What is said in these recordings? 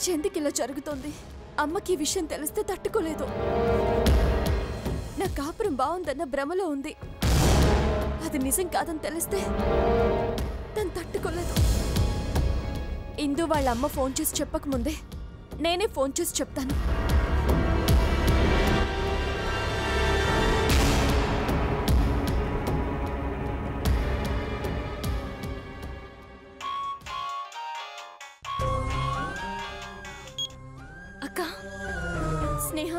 నుంచి ఎందుకు ఇలా జరుగుతోంది? అమ్మకి ఈ విషయం తెలిస్తే తట్టుకోలేదు. నా కాపురం బాగుందన్న భ్రమలో ఉంది. అది నిజం కాదని తెలిస్తే తను తట్టుకోలేదు. ఇందు వాళ్ళ అమ్మ ఫోన్ చేసి చెప్పకముందే నేనే ఫోన్ చేసి చెప్తాను. అక్క, స్నేహ,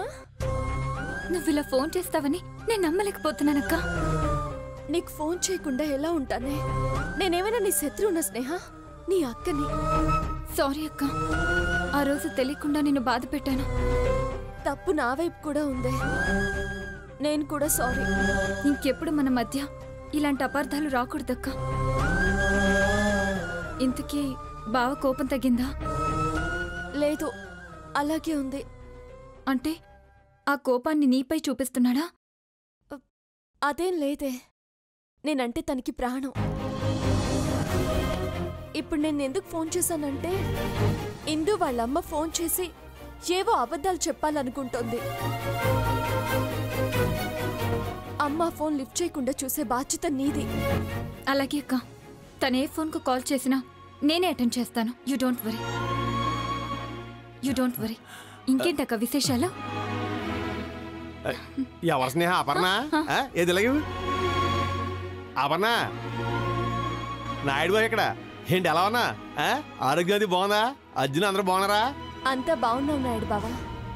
నువ్వు ఇలా ఫోన్ చేస్తావని నేను నమ్మలేకపోతున్నానక్క. నీకు ఫోన్ చేయకుండా ఎలా ఉంటానే? నేనేమైనా నీ శత్రువునా స్నేహ? నీ అక్కని. సారీ అక్క, ఆ రోజు తెలియకుండా నిన్ను బాధ పెట్టాను. తప్పు నా వైపు కూడా ఉందే. నేను కూడా సారీ. ఇంకెప్పుడు మన మధ్య ఇలాంటి అపార్థాలు రాకూడదక్క. ఇంతకీ బావ కోపం తగ్గిందా? లేదు, అలాగే ఉంది. అంటే ఆ కోపాన్ని నీపై చూపిస్తున్నాడా? అదేం లేదే. నేనంటే తనకి ప్రాణం. ఇప్పుడు నేను ఎందుకు ఫోన్ చేశానంటే, ఇందు వాళ్ళమ్మ ఫోన్ చేసి ఏవో అబద్ధాలు చెప్పాలనుకుంటోంది. అమ్మ ఫోన్ లిఫ్ట్ చేయకుండా చూసే బాధ్యత నీది. అలాగే అక్క, తనే ఫోన్కు కాల్ చేసినా నేనే అటెండ్ చేస్తాను. You don't worry. ఇంకేంటక్క విశేషాలు? ఎవరు స్నేహ? అపర్ణ? ఏది ఇలాగే అపర్ణ, నాయుడు బాయ్ ఇక్కడ. ఏంటి ఎలా ఉన్నా? ఆరోగ్యం అది బాగుందా? అర్జున్ అందరూ బాగున్నారా? అంతా బాగున్నావు నాయుడు బావా.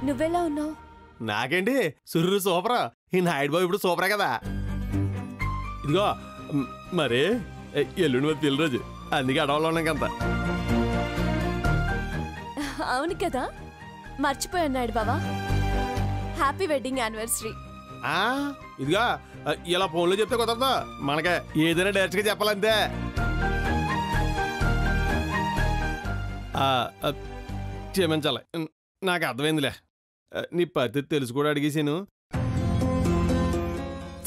నువ్వెలా ఉన్నావు? నాకేంటి సుర్రు సూపర్. ఈ నాయుడు బాబు ఇప్పుడు సూపరే కదా. ఇదిగో మరి ఎల్లుండి మరి పెళ్లి రోజు, అందుకే అడవుల్లో ఉన్నాం కంత. అవును కదా, మర్చిపోయాను నాయుడు బావా. Happy wedding anniversary. ఇదిగా ఇలా ఫోన్లో చెప్తే కుదరదు. మనకే ఏదైనా డైరెక్ట్గా చెప్పాలంతే. క్షమించాలి, నాకు అర్థమైందిలే. నీ పరిస్థితి తెలుసు కూడా అడిగేసాను.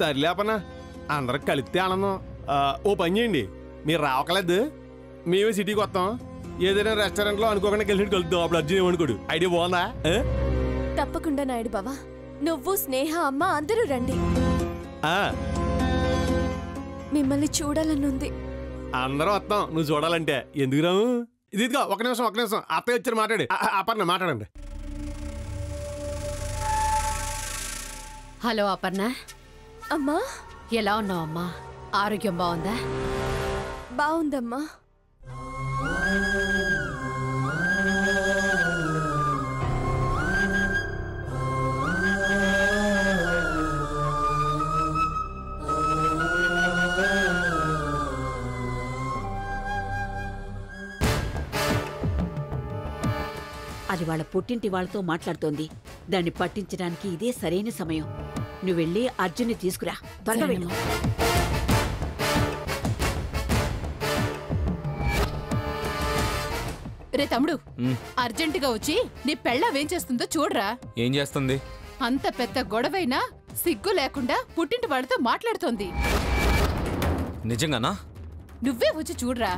సరిలేపనా, అందరం కలిస్తే ఆనందం. ఓ పని చేయండి, మీరు రావకలేదు, మేమే సిటీకి వస్తాం. ఏదైనా రెస్టారెంట్లో అనుకోకుండా కలిసి కలుద్దాం. అప్పుడు అర్జున్ ఏమనుకోడు. ఐడియా బాగుందా? తప్పకుండా నాయుడు బావా. నువ్వు, స్నేహ, అమ్మ అందరూ రండి. మిమ్మల్ని చూడాలనుంది. అందరం వస్తాం నువ్వు చూడాలంటే. ఎందుకు రావు? ఇదిగా ఒక నిమిషం అత్తయ్య వచ్చారు, మాట్లాడి. అపర్ణ మాట్లాడండి. హలో అపర్ణ. అమ్మా, ఎలా ఉన్నావు అమ్మా? ఆరోగ్యం బాగుందా? బాగుందమ్మా. అది వాళ్ళ పుట్టింటి వాళ్ళతో మాట్లాడుతోంది. దాన్ని పట్టించడానికి ఇదే సరైన సమయం. నువ్వు వెళ్ళి అర్జున్ని తీసుకురా, త్వరగా వెళ్ళు. రే తమ్ముడు, అర్జెంటుగా వచ్చి నీ పెళ్ళావేం చేస్తుందో చూడరా. ఏం చేస్తుంది? అంత పెద్ద గొడవైనా సిగ్గు లేకుండా పుట్టింటి వాళ్ళతో మాట్లాడుతోంది. నిజంగానా? నువ్వే వచ్చి చూడరా.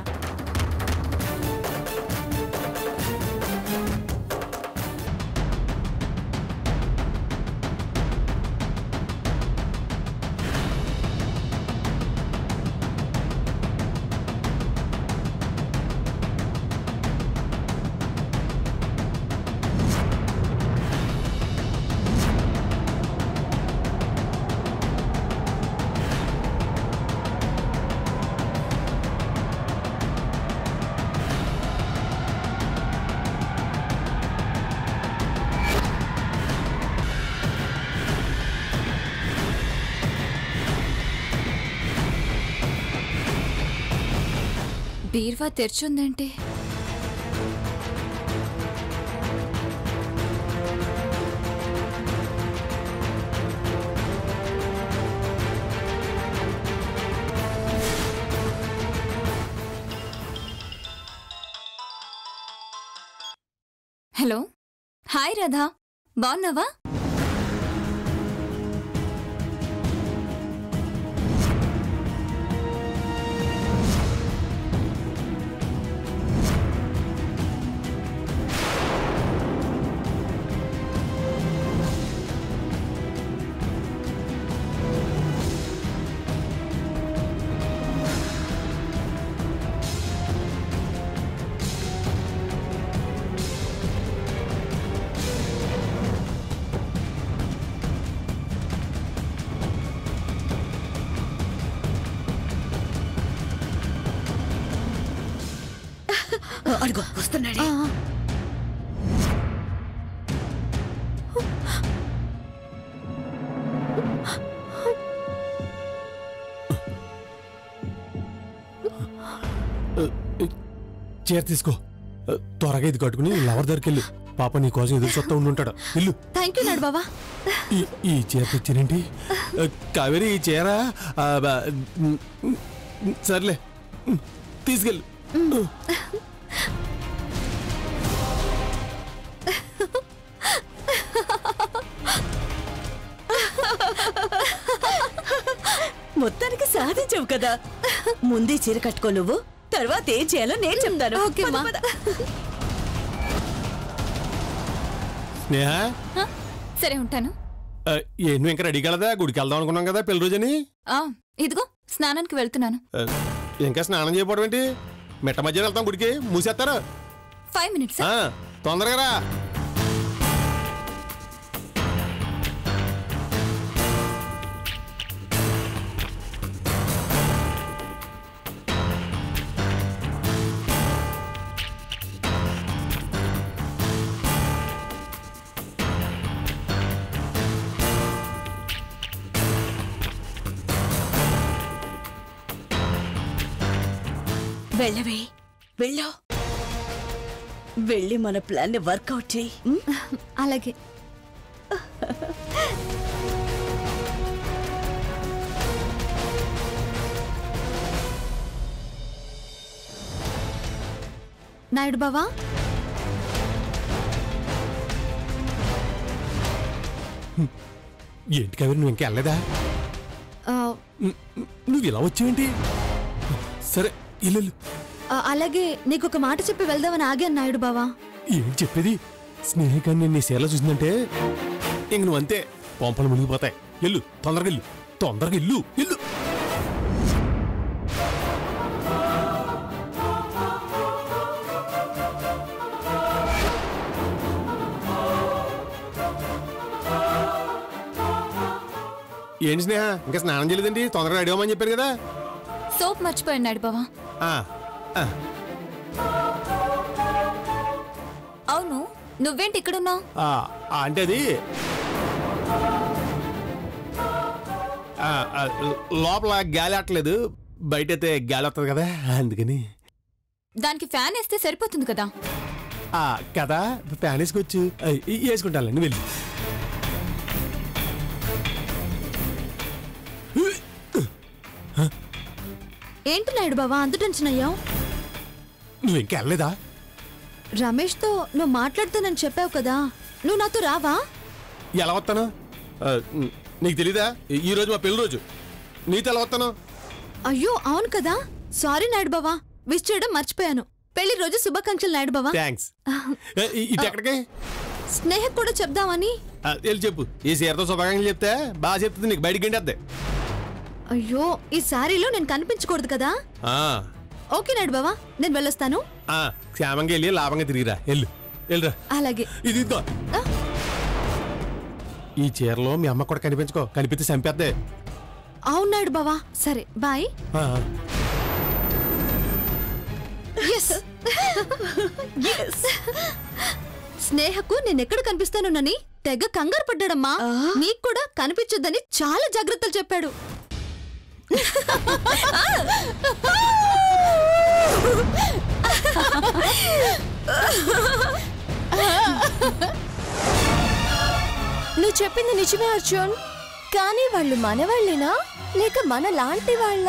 బీర్వా తెరిచుందేంటి? హలో, హాయ్ రాధా, బాగున్నావా? అడుగు వస్తున్నాడే. చీర తీసుకో, త్వరగా ఇది కట్టుకుని లవర్ దగ్గరికి వెళ్ళు. పాప నీ కోసం ఎదురు చూస్తా ఉండుంటాడు. ఇల్లు థ్యాంక్ యూ నాయుడు బావా. ఈ చీర తెచ్చానేంటి కావేరి? ఈ చీర సర్లే తీసుకెళ్ళు. మొత్తానికి సాధించవు కదా. ముందే చీర కట్టుకో నువ్వు, తర్వాత ఏం చేయాలో నేను చెప్తాను. ఓకే అమ్మా. స్నేహ, సరే ఉంటాను. నువ్వు ఇంకా రెడీ కలదా? గుడికి వెళ్దాం అనుకున్నాం కదా పెళ్లి రోజని. ఇదిగో స్నానానికి వెళ్తున్నాను. ఇంకా స్నానం చేయకపోవడం ఏంటి? మిట్ట మధ్యన వెళ్తాం గుడికి, మూసేస్తారు. 5 minutes. తొందరగా రా. వెళ్ళవే, వెళ్ళో. వెళ్ళి మన ప్లాన్ ని వర్కౌట్ చెయ్యి. అలాగే. నాయుడు బావా, ఏంటి కావేరి, నువ్వు ఇంకా వెళ్ళలేదా? నువ్వు ఇలా వచ్చావేంటి? సరే ఇల్లు. అలాగే నీకు ఒక మాట చెప్పి వెళ్దామని ఆగాను నాయుడు బావా. ఏంటి చెప్పేది? స్నేహికాన్ని నేను నీ సేల చూసిందంటే ఇంక నువ్వు అంతే, పంపలు మునిగిపోతాయి. ఇల్లు, తొందరగా ఇల్లు, తొందరగా ఇల్లు, ఇల్లు. ఏంటి స్నేహ, ఇంకా స్నానం చేయలేదండి? తొందరగా రెడీ అవ్వమని చెప్పారు కదా. సోప్ మర్చిపోయాను నాయుడు బావా. అవును, నువ్వేంటి ఇక్కడున్నావు? అంటే అది లోపల గాలి ఆటలేదు, బయట అయితే గాలి వస్తుంది కదా, అందుకని. దానికి ఫ్యాన్ వేస్తే సరిపోతుంది కదా. కదా, ఫ్యాన్ వేసుకోవచ్చు. వేసుకుంటాను, నువ్వు వెళ్ళి. ఏంటి నాయుడు బావా అంత టెన్షన్ అయ్యావు? నువ్వు ఇంకా వెళ్ళలేదా? రమేష్తో నువ్వు మాట్లాడుతానని చెప్పావు కదా, నువ్వు నాతో రావా? ఎలా వస్తాను? నీకు తెలీదా? ఈ రోజు మా పెళ్లి రోజు, నీతో ఎలా వస్తాను? అయ్యో అవును కదా, సారీ నాయుడు బావా, విష్ చేయడం మర్చిపోయాను. పెళ్లి రోజు శుభాకాంక్షలు నాయుడు బావా. థ్యాంక్స్. ఇటు ఎక్కడికి? స్నేహ కూడా చెప్దామని. వెళ్ళి చెప్పు. ఈ సీరతో శుభాకాంక్షలు చెప్తే బాగా చెప్తుంది, నీకు బయటికి గంటేద్దే. అయ్యో, ఈ శారీలో నేను కనిపించకూడదు కదా. ఓకే నాయుడు బావా, నేను వెళ్ళొస్తాను. క్షేమంగా వెళ్ళి లాభంగా తిరిగిరా. వెళ్ళురా. అలాగే. ఇది ఇద్దో. ఈ చీరలో మీ అమ్మ కూడా కనిపించుకో, కనిపిస్తే చంపేద్దే. అవును నాయుడు బావా, సరే బాయ్. స్నేహకు నేనెక్కడ కనిపిస్తానోనని తెగ కంగారు పడ్డాడమ్మా. నీకు కూడా కనిపించొద్దని చాలా జాగ్రత్తలు చెప్పాడు. నువ్వు చెప్పింది నిజమే అర్జున్, కానీ వాళ్ళు మనవాళ్ళేనా లేక మన లాంటి వాళ్ళ?